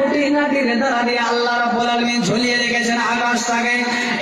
খুঁটিনাটির দ্বারা দিয়ে আল্লাহ রাব্বুল আলামিন ঝুলিয়ে রেখেছেন আকাশটাকে।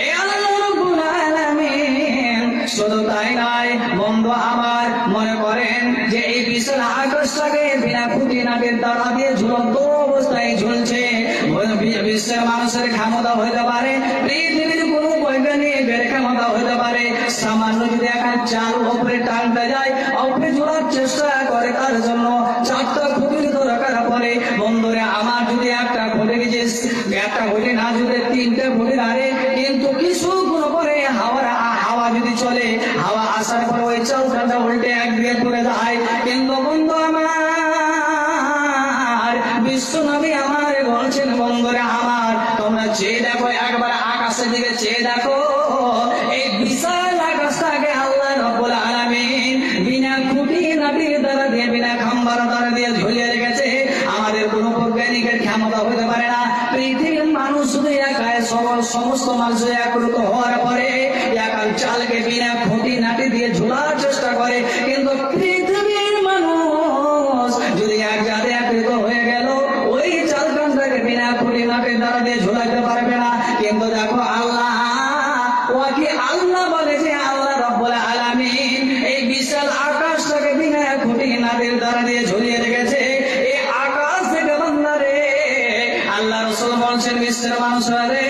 এই আল্লাহ রাব্বুল আলামিন শুধু তাই নয় বন্ধু আমার, মনে করেন যে এই বিশাল আকাশটাকে বিনা খুঁটিনাটির দ্বারা দিয়ে ঝুলন্ত অবস্থায় ঝুলছে। বিশ্বের মানুষের ক্ষমতা হইতে পারে, পৃথিবীর কোন বৈজ্ঞানিকের ক্ষমতা হইতে পারে, সামান্য যদি একটা চাল উপরে টানতে যায়, উপরে ঝোলার চেষ্টা করে, তার জন্য 4টা খুঁটির দরকার পড়ে। বন্ধুরা আমার, যদি একটা খুঁটি না যদি 3টে খুঁটি নাড়ে, কিন্তু কিছুক্ষণ পরে হাওয়া যদি চলে, হাওয়া আসার পর ওই চালটা উল্টে একদিকে পড়ে যায়। কিন্তু বন্ধু আমার, বিশ্ব নবী আমার বলছেন, বন্ধুরা আমার তোমরা চেয়ে দেখো, একবার আকাশের দিকে চেয়ে দেখো, এই বিশাল আকাশটাকে আল্লাহ রাব্বুল আলামিন বিনা খুঁটিনাটির দ্বারা দিয়ে, বিনা খাম্বার দ্বারা দিয়ে ঝুলিয়ে রেখেছে। আমাদের কোন বৈজ্ঞানিকের ক্ষমতা হতে পারে না। পৃথিবীর মানুষ শুধু একাই, সমস্ত মানুষ একত্রিত হওয়ার পরে একাল চালকে বিনা খুঁটিনাটি দিয়ে ঝোলার চেষ্টা করে, কিন্তু পৃথিবীর মানুষ যদি এক জায়গায় একত্রিত হয়ে গেল, ওই চালটাকে বিনা খুঁটিনাটির দ্বারা দিয়ে ঝোলাইতে পারবে না। কিন্তু দেখো আল্লাহ বলে যে আল্লাহ রাব্বুল আলামিন এই বিশাল আকাশটাকে বিনা খুঁটিনাটির দ্বারা দিয়ে ঝুলিয়ে রেখেছে। এই আকাশ থেকে বান্দারে আল্লাহ রাসূল বলছেন, বিশ্বের মানুষরা রে,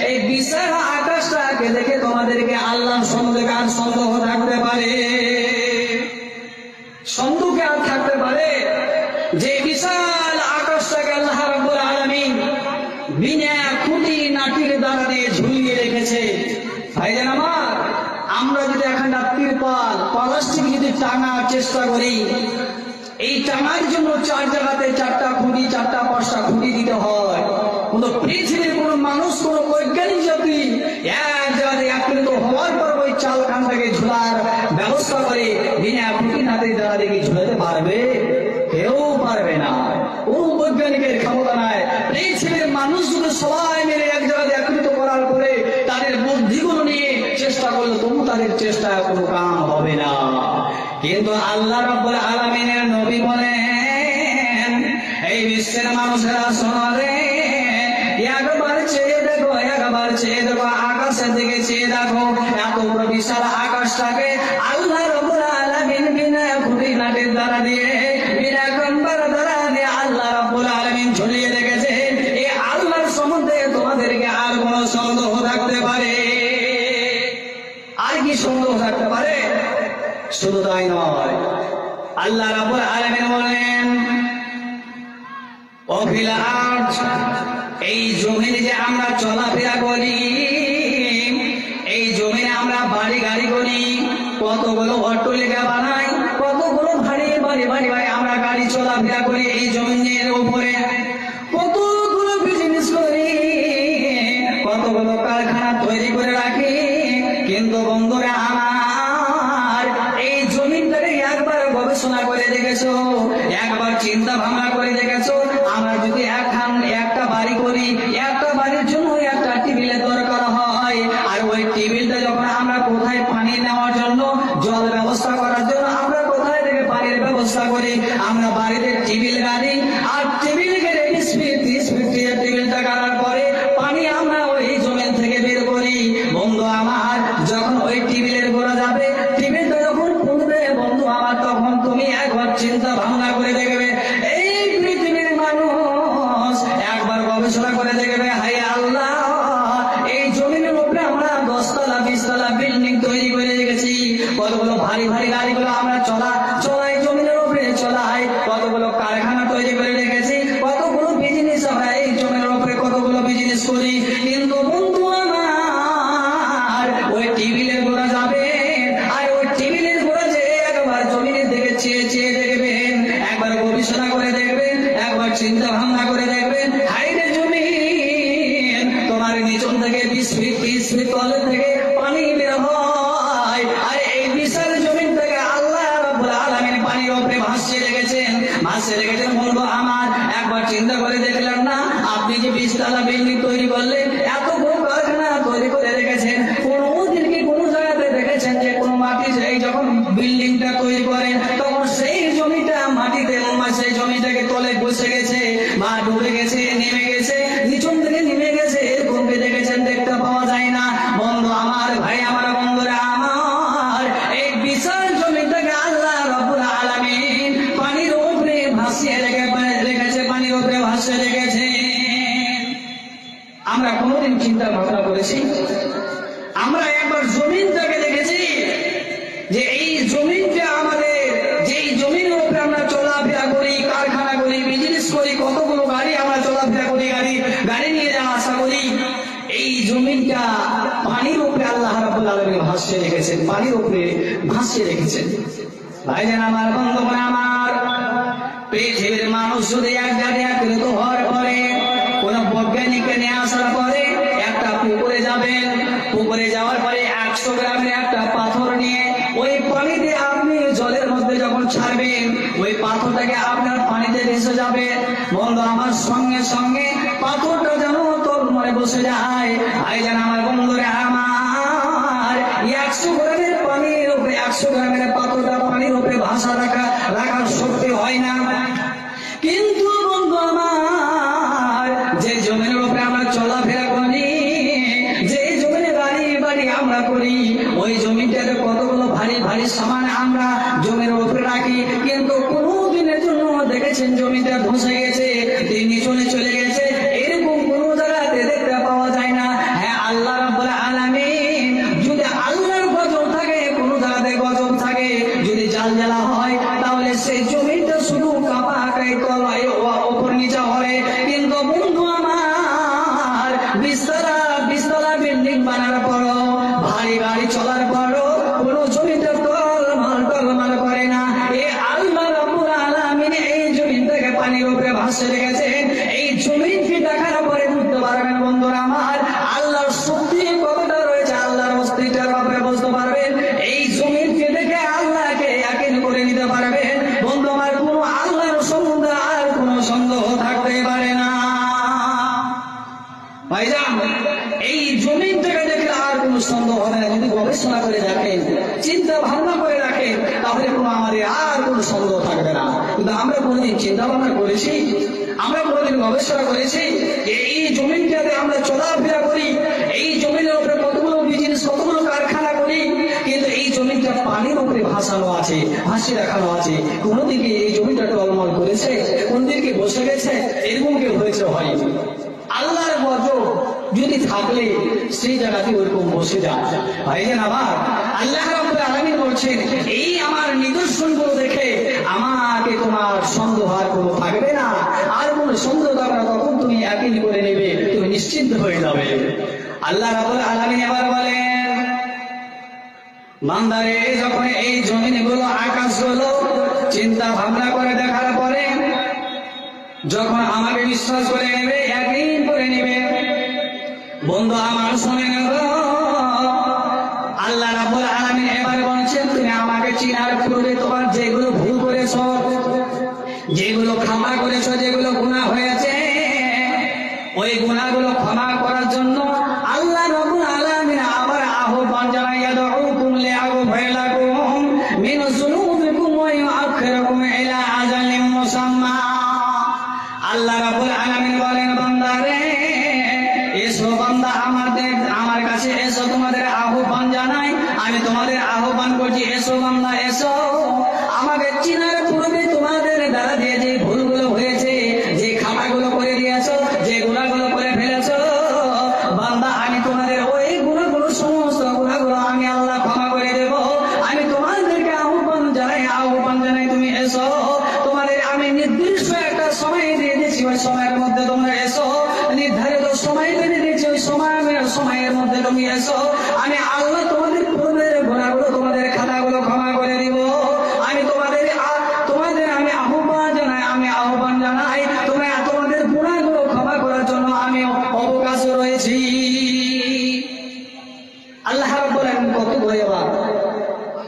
এই বিশাল আকাশটাকে দেখে তোমাদেরকে আল্লাহর সন্দেহ আর সন্দেহ থাকতে পারে? সন্দেহ আর থাকতে পারে যে বিশাল আকাশটাকে আল্লাহ রাব্বুল আলামিন বিনা খুঁটিনাটির দ্বারা দিয়ে ঝুলিয়ে রেখেছে? ভাইজান আমার, আমরা যদি এখানটা তিরপাল প্লাস্টিক যদি টাঙার চেষ্টা করি, এই টাঙার জন্য 4 জায়গাতে 4টা খুঁটি, 4টা 5টা খুঁটি দিতে হয়। কিন্তু পৃথিবীর কোন মানুষ, কোন বৈজ্ঞানিক জাতি এক জায়গায় একত্রিত হওয়ার পর ওই চালখানটাকে ঝুলার ব্যবস্থা করে বিনা খুঁটিনাটির দ্বারা দেখি ঝুলাতে পারবে? কেউ পারবে না। কোন বৈজ্ঞানিকের ক্ষমতা নাই। পৃথিবীর মানুষগুলো সবাই মিলে এক জায়গায় একত্রিত করার পরে তাদের বুদ্ধিগুলো নিয়ে চেষ্টা করলে তবু তাদের চেষ্টায় কোনো কাম হবে না। কিন্তু আল্লাহ রাব্বুল আলামিনের নবী বলেন, এই বিশ্বের মানুষেরা শোনো রে, একবার চেয়ে দেখো, একবার চেয়ে দেখো, আকাশের দিকে চেয়ে দেখো, এত বড় বিশাল আকাশটাকে আল্লাহ রাব্বুল আলামিন বিনা খুঁটিনাটির দ্বারা দিয়ে, বিনা খাম্বার দ্বারা দিয়ে আল্লাহ রাব্বুল আলামিন ঝুলিয়ে রেখেছে। এই আল্লাহর সম্বন্ধে তোমাদেরকে আর কোন সন্দেহ থাকতে পারে? আর কি সন্দেহ থাকতে পারে? শুধু তাই নয়, আল্লাহ রাব্বুল আলামিন বলেন, ও ফিল আরজ, এই জমিনে যে আমরা চলাফেরা করি, এই জমিনে আমরা বাড়ি গাড়ি করি, কতগুলো অট্টালিকা বানাই, কতগুলো ভারী ভারী ভারী ভারী আমরা গাড়ি চলাফেরা করি এই জমিনের উপরে, কতগুলো বিজনেস করি, কতগুলো কারখানা তৈরি করে রাখি। কিন্তু বন্ধুরা আমার, এই জমিনটাকে একবার গবেষণা করে দেখেছো? একবার চিন্তা ভাবনা করে দেখেছো? আমরা যদি একটা বাড়ি করি, একটা বাড়ির জন্য একটা টেবিলের দরকার হয়, আর ওই টেবিলটা যখন আমরা কোথায় পানি নেওয়ার জন্য, জল ব্যবস্থা করার জন্য আমরা কোথায় থেকে পানির ব্যবস্থা করি? আমরা বাড়িতে টেবিল গাড়ি, আর টেবিল গেড়ে 20 ফিট টেবিলটা গাড়ার পরে পানি আমরা ওই জমিন থেকে বের করি। বন্ধু আমার, যখন ওই টেবিলের গোড়া যাবে, টেবিলটা যখন পড়বে বন্ধু আমার, তখন তুমি একবার চিন্তা ভাবনা করে দেখবে, এই পৃথিবীর মানুষ একবার গবেষণা করে দেখবে, হায় আল্লাহ, এই জমিনের উপরে আমরা 10 তলা 20 তলা বিল্ডিং তৈরি করে রেখেছি। কতগুলো ভারী ভারী গাড়িগুলো আমরা চলাই জমিনের উপরে চলাই, কতগুলো কারখানা তৈরি করে রেখেছি, কতগুলো বিজনেস আমরা এই জমিনের উপরে কতগুলো বিজনেস করি। কিন্তু বন্ধু আমার, ওই টেবিলের গোড়া যাবে, আর ওই টেবিলের গোড়া যে একবার জমিনের দিকে চেয়ে চেয়ে দেখবেন, একবার গবেষণা করে দেখবেন, একবার চিন্তা ভাবনা করে দেখবেন, হাইরে জমিন, তোমার নিচন থেকে 20 ফিট 30 ফিট তলের থেকে পানি বের হয়, আর এই বিশাল জমিন থেকে আল্লাহ রাব্বুল আলামিন পানির উপরে ভাসিয়ে রেখেছেন। বন্ধু আমার, একবার চিন্তা করে দেখলেন না, আপনি যে 20 তলা বিল্ডিং তৈরি করলেন, এত বড় কারখানা তৈরি করে রেখেছেন, কোনোদিন কি কোনো জায়গাতে দেখেছেন যে কোনো মাটি সেই যখন বিল্ডিংটা তৈরি করেন তখন সেই জমিটা মাটিতে, সেই জমিটাকে তলে বসে গেছে বা ডুবে গেছে? ভাসিয়ে রেখেছেন। আমরা কোনোদিন চিন্তা ভাবনা করেছি? আমরা একবার জমিনটাকে দেখেছি যে এই জমিনটা আমাদের, যেই জমিনের উপরে আমরা চলাফেরা করি, কারখানা করি, বিজনেস করি, কতগুলো গাড়ি আমরা চলাফেরা করি, গাড়ি নিয়ে যাওয়া আসা করি, এই জমিনটা পানির উপরে আল্লাহ রাব্বুল আলামিন ভাসিয়ে রেখেছেন, পানির উপরে ভাসিয়ে রেখেছেন। ভাইজান আমার, বন্ধুগণ আমার, পৃথিবীর মানুষ যদি এক জায়গায় একত্রিত হওয়ার পরে, কোন বৈজ্ঞানিককে নিয়ে আসার পরে একটা পুকুরে যাবেন, পুকুরে যাওয়ার পরে 100 গ্রামের একটা পাথর নিয়ে ওই পানিতে আপনি জলের মধ্যে যখন ছাড়বেন, ওই পাথরটাকে আপনার পানিতে ভেসে যাবে। বন্ধু আমার, সঙ্গে সঙ্গে পাথরটা যেন তলমরে বসে যায়। ভাইজান আমার, বন্ধুরা আমার, 100 গ্রামের পানির উপরে, 100 গ্রামের পাথরটা পানির উপরে ভাসা রাখার শক্তি হয় না। কিন্তু বন্ধু আমার, যে জমিনের উপরে আমরা চলাফেরা করি, যে জমিনে বাড়ি আমরা করি, ওই জমিটাতে কতগুলো ভারী ভারী সামান আমরা জমির উপরে রাখি, কিন্তু কোনো দিনের জন্য দেখেছেন জমিটা ধসে গেছে, নিচনে চলে গেছে, এরকম কোনো জায়গাতে দেখতে পাওয়া যায় না। হ্যাঁ, আল্লাহ রাব্বুল আলামিন যদি আল্লাহর গজব থাকে, কোনো জায়গাতে গজব থাকে, যদি জালজালা হয়, তাহলে সেই জমিটা শুধু কাঁপা আঁকায় তলায় ওপর নিচে হয়। কিন্তু বন্ধু আমার, বিস্তলা বিল্ডিং বানার পরও, ভারী গাড়ি চলার পরও কোনো জমিটা টলমল করে না। এই আল্লাহ রাব্বুল আলামিন এই জমিনটাকে পানির উপরে ভাসিয়ে রেখেছেন। এই জমিনকে দেখার পরে বুঝতে পারবেন বন্ধুরা আমার, আল্লাহর শক্তি কতটা রয়েছে, আল্লাহর অস্তিত্বের ব্যাপারে বুঝতে পারবেন। এই জমিনকে দেখে আল্লাহকে ইয়াকিন করে নিতে পারবেন। বন্ধু আমার, কোনো আল্লাহর সম্বন্ধে আর কোনো সন্দেহ থাকতে পারে না। ভাইজান, এই জমিনটাকে দেখলে আর কোনো সন্দেহ হবে না। যদি গবেষণা করে দেখেন, চিন্তা ভাবনা করে রাখেন, তাহলে কোনো আমাদের আর কোনো সন্দেহ থাকবে না। কিন্তু আমরা কোনোদিন চিন্তা ভাবনা করেছি? আমরা কোনোদিন গবেষণা করেছি যে এই জমিনটাতে আমরা চলাফেরা করি, এই জমিনের উপরে কতগুলো বিজনেস, কতগুলো কারখানা করি, কিন্তু এই জমিনটা পানির উপরে ভাসানো আছে, ভাসিয়ে রাখানো আছে। কোনদিকে এই জমিটা টলমল করেছে? কোনদিকে বসে গেছে? এরকম কেউ হয়েছে? হয়নি। আল্লাহর গজব যদি থাকলে সেই জায়গাতে ওরকম বসে যায়। ভাইজান আমার, আল্লাহ রাব্বুল আলামিন বলছেন, এই আমার নিদর্শনগুলো দেখে আমাকে তোমার সন্দেহ আর কোনো থাকবে না। আর কোনো সন্দেহ থাকবে না, তখন তুমি ইয়াকিন করে নেবে, তুমি নিশ্চিন্ত হয়ে যাবে। আল্লাহ রাব্বুল আলামিন এবার বলেন, বান্দারে, যখন এই জমিনগুলো, আকাশগুলো চিন্তা ভাবনা করে দেখার পরে যখন আমাকে বিশ্বাস করে নেবে, ইয়াকিন করে নেবে, বন্ধু আমার শুনে নেব, আল্লাহ রাব্বুল আলামিন এবার বলছেন, তুমি আমাকে চিনার পূর্বে তোমার যেগুলো ভুল করেছো, যেগুলো ক্ষমা করেছো, যেগুলো গুনাহ হয়েছে, ওই গুনাহগুলো ক্ষমা করার জন্য আল্লাহ রাব্বুল আলামিন আবার আহ্বান জানাইয়া, দুউকুম লিআগফির লাকুম মিন যুনুবিকুম ওয়া ইউআখিরুকুম ইলা আজালিন মুসাম্মা। আল্লাহ রাব্বুল আলামিন বলেন, বান্দারে, এসো বান্দা, আমার কাছে এসো, তোমাদের আহ্বান জানাই, আমি তোমাদের আহ্বান করছি, এসো বান্দা এসো। আমাকে চিনার পূর্বে তোমাদের দ্বারা দিয়ে যে ভুলগুলো হয়েছে, যে খাতাগুলো করে দিয়েছো, যে গুনাহগুলো করে ফেলেছো, বান্দা আমি তোমাদের ওই গুনাহগুলো, সমস্ত গুনাহগুলো আমি আল্লাহ ক্ষমা করে দেব। আমি তোমাদেরকে আহ্বান জানাই তুমি এসো। তোমাদের আমি নির্দিষ্ট একটা সময় দিয়ে দিয়েছি, ওই সময়ের মধ্যে তোমরা এসো। নির্ধারিত সময় বেঁধে দিয়েছি, ওই সময়ের মধ্যে তুমি এসো। আমি আল্লাহ তোমাদের পূর্বের গুনাহগুলো, তোমাদের খাতাগুলো ক্ষমা করে দিব। আমি তোমাদের আমি আহ্বান জানাই, তোমাদের গুনাহগুলো ক্ষমা করার জন্য আমি অবকাশ রয়েছি। আল্লাহ রাব্বুল আলামিন কত বড় আবার।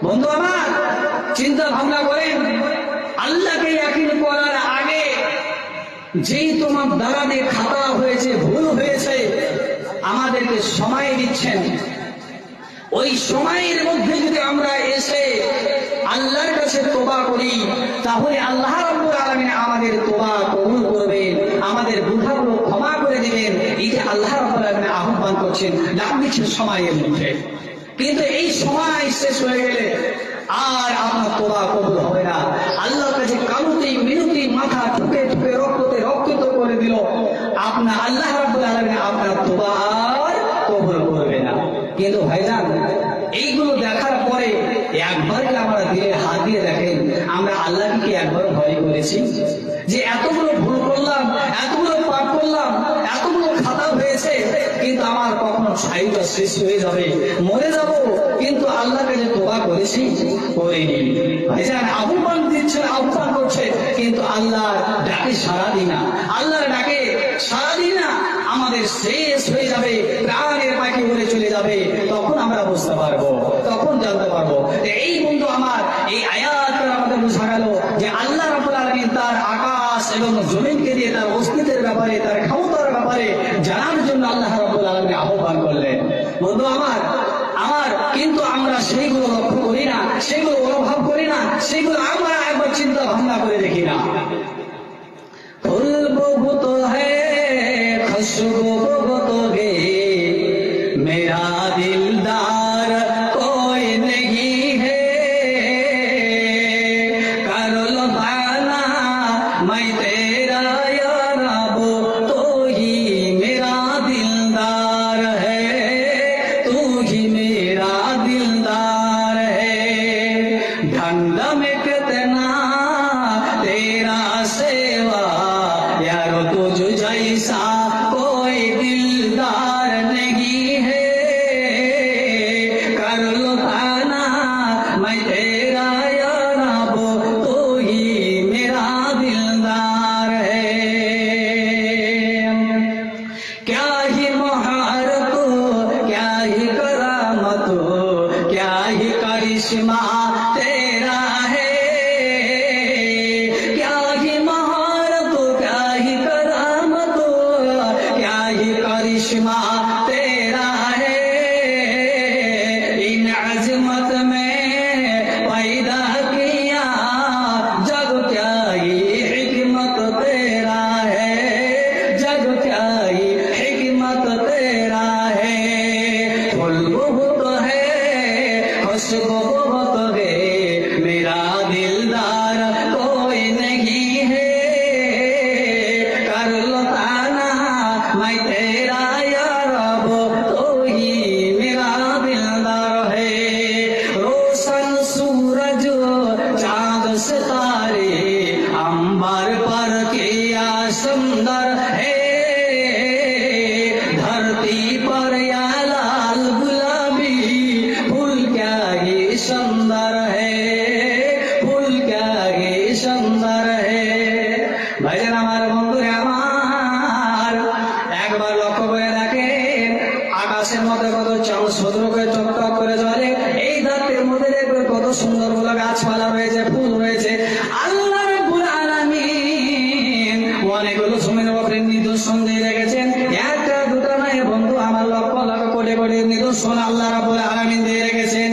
বন্ধু আমার, চিন্তা ভাবনা করেন, আল্লাহকে ইয়াকিন করার আগে যেই তোমার দ্বারা দিয়ে খাতা হয়েছে, ভুল হয়েছে, আমাদেরকে সময় দিচ্ছেন। ওই সময়ের মধ্যে যদি আমরা এসে আল্লাহর কাছে তোবা করি, তাহলে আল্লাহ রাব্বুল আলামিন আমাদের তোবা কবুল করবেন, আমাদের গুনাহগুলো ক্ষমা করে দিবেন। এই যে আল্লাহ রাব্বুল আলামিন আহ্বান করছেন, ডাক দিচ্ছেন সময়ের মধ্যে। কিন্তু এই সময় শেষ হয়ে গেলে আর আপনার তোবা কবুল হবে না। আল্লাহর কাছে কানুতি মিনতি মাথা ঠুকে ঠুকে রক্ততে রক্তিত করে করে দিল, আপনার আল্লাহ রাব্বুল আলামিন আপনার তওবা আর কবুল করবে না। কিন্তু ভাইজান, এইগুলো দেখার পরে একবার কি আমরা দিলে হাত দিয়ে দেখেন, আমরা আল্লাহকে কি একবার ভয় করেছি? যে এতগুলো ভুল করলাম, এতগুলো পাপ করলাম, এতগুলো খাতা হয়েছে, কিন্তু আমার কখনো সাহিত্য শেষ হয়ে যাবে, মরে যাব, কিন্তু আল্লাহকে যে তওবা করেছি, করিনি। ভাইজান, আহ্বান দিচ্ছে, আহ্বান করছে, কিন্তু আল্লাহ ডাকে সাড়া দিই না, আল্লাহর ডাকে সাড়া দিই না, আমাদের শেষ হয়ে যাবে, প্রাণের পাখি উড়ে চলে যাবে। তখন আমরা বুঝতে পারবো, তখন জানতে পারবো। এই বন্ধু আমার, এই আয়াত আমাদের বোঝা গেল যে আল্লাহ রাব্বুল আলামিন তার আকাশ এবং জমিনকে দিয়ে তার অস্তিত্বের ব্যাপারে, তার ক্ষমতার ব্যাপারে জানার জন্য আল্লাহ রাব্বুল আলামিন আহ্বান করলেন। বন্ধু আমার, কিন্তু আমরা সেইগুলো লক্ষ্য করি না, সেগুলো অনুভব করি না, সেগুলো আমরা একবার চিন্তা ভাবনা করে দেখি না। ফুল বহুত হ্যায় খুশবু বহুত গে, মেরা দিলদার কোই নেহি হে, কর লো বানা मैं तेरा या रब, तू ही मेरा दिलदार है, तू ही मेरा दिलदार है। ठंड में कितना तेरा सेवा, यारो तुझ जैसा कोई दिलदार नहीं है, कर लो ताना मैं तेरा या रब, तू ही मेरा दिलदार है। क्या ही महारत, क्या ही करामत, क्या ही करिश्मा तेरा है, क्या ही महारत, क्या ही करामत, क्या ही करिश्मा तेरा है। इन अजमत में पैदा किया जग, क्या ही हिकमत तेरा है, जग क्या ही हिकमत तेरा है। फूल बहुत है खुशबू बहुत है, मेरा दिलदार कोई नहीं है, कर लो ताना मैं तेरा या रब, तू ही मेरा दिलदार है। रोशन सूरज चांद सितारे, अंबर पर किया सुंदर है, धरती पर या लाल गुलाबी फूल क्या ही सुंदर है, फूल क्या ही सुंदर है। ভাইজান আমার, বন্ধুরে আমার, একবার লক্ষ্য করে দেখেন, আকাশের মধ্যে কত চাঁদ সদ্র করে টকটক করে জ্বলে, এই ধরতির মধ্যে দেখবে কত সুন্দর গুলো গাছপালা রয়েছে, ফুল রয়েছে। আল্লাহ রাব্বুল আলামিন অনেকগুলো জমিনের উপরে নিদর্শন দিয়ে রেখেছেন, একটা দুটা নয় বন্ধু আমার, লক্ষ লক্ষ কোটি কোটি নিদর্শন আল্লাহ রাব্বুল আলামিন দিয়ে রেখেছেন।